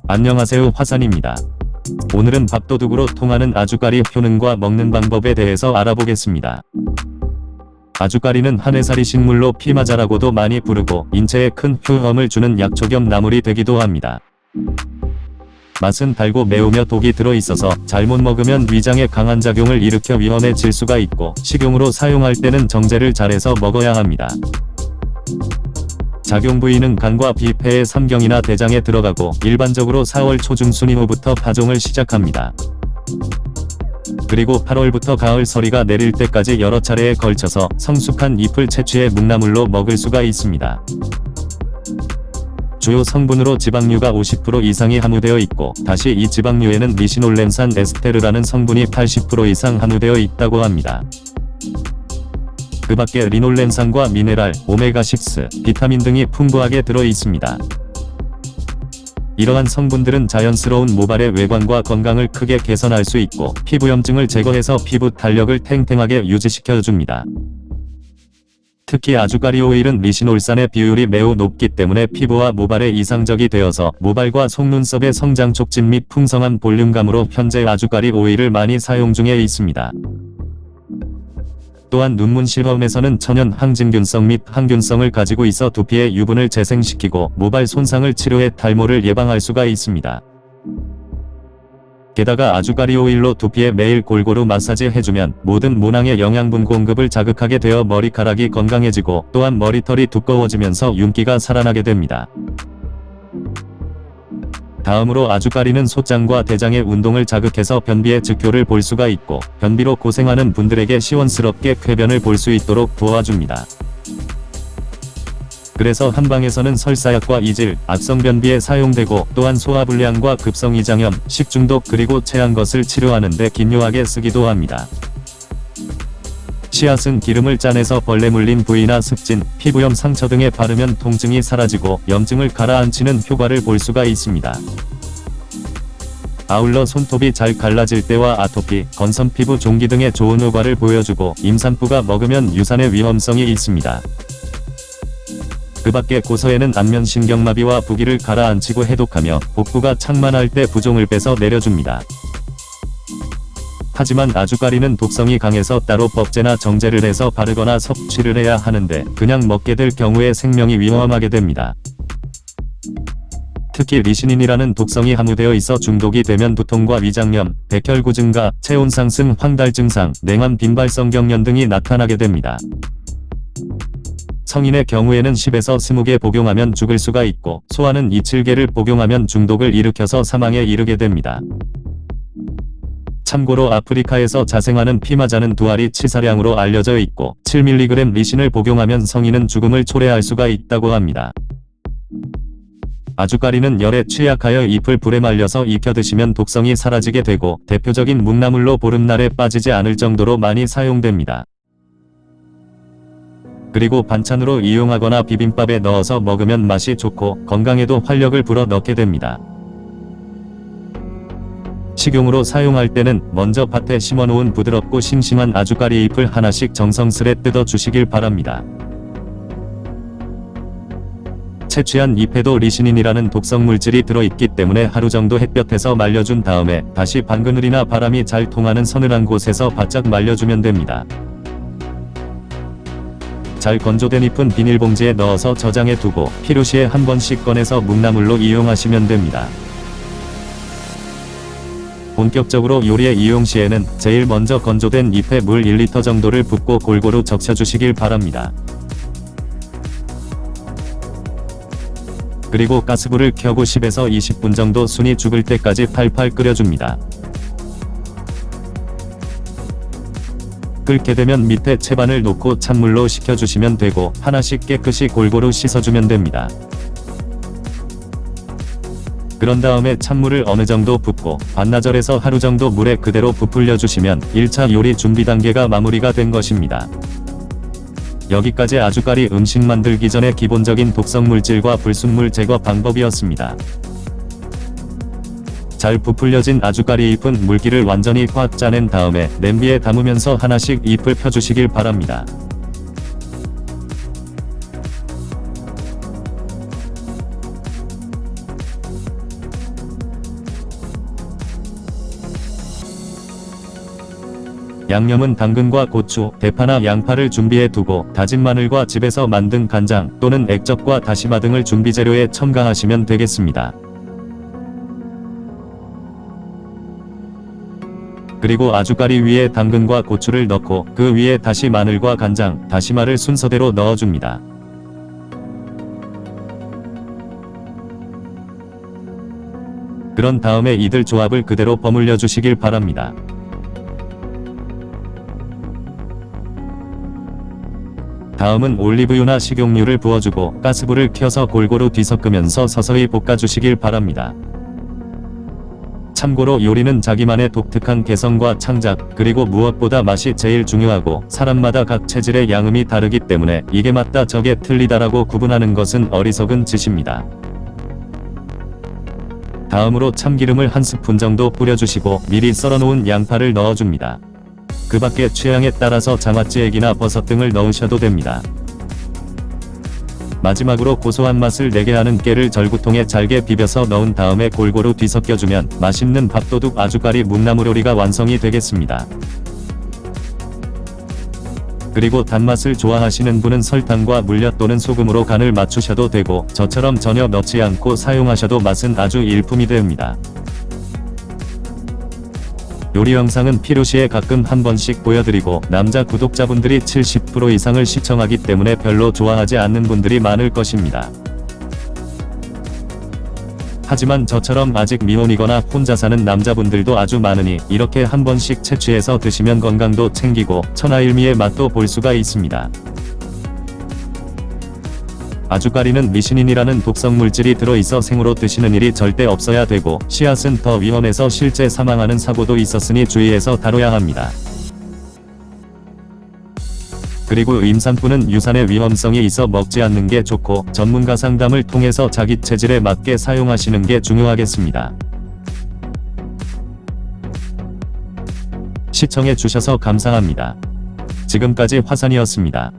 안녕하세요, 화산입니다. 오늘은 밥도둑으로 통하는 아주까리 효능과 먹는 방법에 대해서 알아보겠습니다. 아주까리는 한해살이 식물로 피마자라고도 많이 부르고 인체에 큰 효험을 주는 약초 겸 나물이 되기도 합니다. 맛은 달고 매우며 독이 들어있어서 잘못 먹으면 위장에 강한 작용을 일으켜 위험해질 수가 있고, 식용으로 사용할 때는 정제를 잘해서 먹어야 합니다. 작용 부위는 간과 비, 폐의 삼경이나 대장에 들어가고 일반적으로 4월 초중순 이후부터 파종을 시작합니다. 그리고 8월부터 가을 서리가 내릴 때까지 여러 차례에 걸쳐서 성숙한 잎을 채취해 묵나물로 먹을 수가 있습니다. 주요 성분으로 지방류가 50% 이상이 함유되어 있고, 다시 이 지방류에는 리시놀렌산 에스테르라는 성분이 80% 이상 함유되어 있다고 합니다. 그 밖에 리놀렌산과 미네랄, 오메가6, 비타민 등이 풍부하게 들어 있습니다. 이러한 성분들은 자연스러운 모발의 외관과 건강을 크게 개선할 수 있고, 피부염증을 제거해서 피부 탄력을 탱탱하게 유지시켜줍니다. 특히 아주까리 오일은 리시놀산의 비율이 매우 높기 때문에 피부와 모발에 이상적이 되어서 모발과 속눈썹의 성장 촉진 및 풍성한 볼륨감으로 현재 아주까리 오일을 많이 사용 중에 있습니다. 또한 눈문 실험에서는 천연 항진균성 및 항균성을 가지고 있어 두피의 유분을 재생시키고 모발 손상을 치료해 탈모를 예방할 수가 있습니다. 게다가 아주까리 오일로 두피에 매일 골고루 마사지 해주면 모든 모낭의 영양분 공급을 자극하게 되어 머리카락이 건강해지고, 또한 머리털이 두꺼워지면서 윤기가 살아나게 됩니다. 다음으로 아주까리는 소장과 대장의 운동을 자극해서 변비의 즉효를 볼 수가 있고, 변비로 고생하는 분들에게 시원스럽게 쾌변을 볼 수 있도록 도와줍니다. 그래서 한방에서는 설사약과 이질, 악성변비에 사용되고, 또한 소화불량과 급성이장염, 식중독 그리고 체한 것을 치료하는 데 긴요하게 쓰기도 합니다. 씨앗은 기름을 짜내서 벌레 물린 부위나 습진, 피부염 상처 등에 바르면 통증이 사라지고 염증을 가라앉히는 효과를 볼 수가 있습니다. 아울러 손톱이 잘 갈라질 때와 아토피, 건선 피부 종기 등에 좋은 효과를 보여주고, 임산부가 먹으면 유산의 위험성이 있습니다. 그 밖에 고서에는 안면신경마비와 부기를 가라앉히고 해독하며 복부가 창만할 때 부종을 빼서 내려줍니다. 하지만 아주까리는 독성이 강해서 따로 법제나 정제를 해서 바르거나 섭취를 해야 하는데, 그냥 먹게 될 경우에 생명이 위험하게 됩니다. 특히 리시닌이라는 독성이 함유되어 있어 중독이 되면 두통과 위장염, 백혈구 증가, 체온 상승, 황달 증상, 냉암, 빈발성 경련 등이 나타나게 됩니다. 성인의 경우에는 10에서 20개 복용하면 죽을 수가 있고, 소아는 2-7개를 복용하면 중독을 일으켜서 사망에 이르게 됩니다. 참고로 아프리카에서 자생하는 피마자는 2알이 치사량으로 알려져 있고, 7mg 리신을 복용하면 성인은 죽음을 초래할 수가 있다고 합니다. 아주까리는 열에 취약하여 잎을 불에 말려서 익혀 드시면 독성이 사라지게 되고, 대표적인 묵나물로 보름날에 빠지지 않을 정도로 많이 사용됩니다. 그리고 반찬으로 이용하거나 비빔밥에 넣어서 먹으면 맛이 좋고 건강에도 활력을 불어 넣게 됩니다. 식용으로 사용할 때는 먼저 밭에 심어놓은 부드럽고 싱싱한 아주까리 잎을 하나씩 정성스레 뜯어 주시길 바랍니다. 채취한 잎에도 리시닌이라는 독성 물질이 들어있기 때문에 하루 정도 햇볕에서 말려준 다음에 다시 방그늘이나 바람이 잘 통하는 서늘한 곳에서 바짝 말려주면 됩니다. 잘 건조된 잎은 비닐봉지에 넣어서 저장해 두고 필요시에 한 번씩 꺼내서 묵나물로 이용하시면 됩니다. 본격적으로 요리에 이용 시에는 제일 먼저 건조된 잎에 물 1리터 정도를 붓고 골고루 적셔주시길 바랍니다. 그리고 가스불을 켜고 10에서 20분 정도 순이 죽을 때까지 팔팔 끓여줍니다. 끓게 되면 밑에 채반을 놓고 찬물로 식혀주시면 되고, 하나씩 깨끗이 골고루 씻어주면 됩니다. 그런 다음에 찬물을 어느 정도 붓고 반나절에서 하루 정도 물에 그대로 부풀려 주시면 1차 요리 준비 단계가 마무리가 된 것입니다. 여기까지 아주까리 음식 만들기 전에 기본적인 독성 물질과 불순물 제거 방법이었습니다. 잘 부풀려진 아주까리 잎은 물기를 완전히 확 짜낸 다음에 냄비에 담으면서 하나씩 잎을 펴주시길 바랍니다. 양념은 당근과 고추, 대파나 양파를 준비해 두고 다진 마늘과 집에서 만든 간장 또는 액젓과 다시마 등을 준비 재료에 첨가하시면 되겠습니다. 그리고 아주까리 위에 당근과 고추를 넣고 그 위에 다시 마늘과 간장, 다시마를 순서대로 넣어줍니다. 그런 다음에 이들 조합을 그대로 버무려 주시길 바랍니다. 다음은 올리브유나 식용유를 부어주고 가스불을 켜서 골고루 뒤섞으면서 서서히 볶아주시길 바랍니다. 참고로 요리는 자기만의 독특한 개성과 창작, 그리고 무엇보다 맛이 제일 중요하고 사람마다 각 체질의 양음이 다르기 때문에 이게 맞다 저게 틀리다라고 구분하는 것은 어리석은 짓입니다. 다음으로 참기름을 한 스푼 정도 뿌려주시고 미리 썰어놓은 양파를 넣어줍니다. 그 밖에 취향에 따라서 장아찌액이나 버섯 등을 넣으셔도 됩니다. 마지막으로 고소한 맛을 내게 하는 깨를 절구통에 잘게 비벼서 넣은 다음에 골고루 뒤섞여주면 맛있는 밥도둑 아주까리 묵나물 요리가 완성이 되겠습니다. 그리고 단맛을 좋아하시는 분은 설탕과 물엿 또는 소금으로 간을 맞추셔도 되고 저처럼 전혀 넣지 않고 사용하셔도 맛은 아주 일품이 됩니다. 요리 영상은 필요시에 가끔 한 번씩 보여드리고 남자 구독자분들이 70% 이상을 시청하기 때문에 별로 좋아하지 않는 분들이 많을 것입니다. 하지만 저처럼 아직 미혼이거나 혼자 사는 남자분들도 아주 많으니 이렇게 한 번씩 채취해서 드시면 건강도 챙기고 천하일미의 맛도 볼 수가 있습니다. 아주까리는 미신인이라는 독성물질이 들어있어 생으로 드시는 일이 절대 없어야 되고 씨앗은 더 위험해서 실제 사망하는 사고도 있었으니 주의해서 다뤄야 합니다. 그리고 임산부는 유산의 위험성이 있어 먹지 않는 게 좋고 전문가 상담을 통해서 자기 체질에 맞게 사용하시는 게 중요하겠습니다. 시청해 주셔서 감사합니다. 지금까지 화산이었습니다.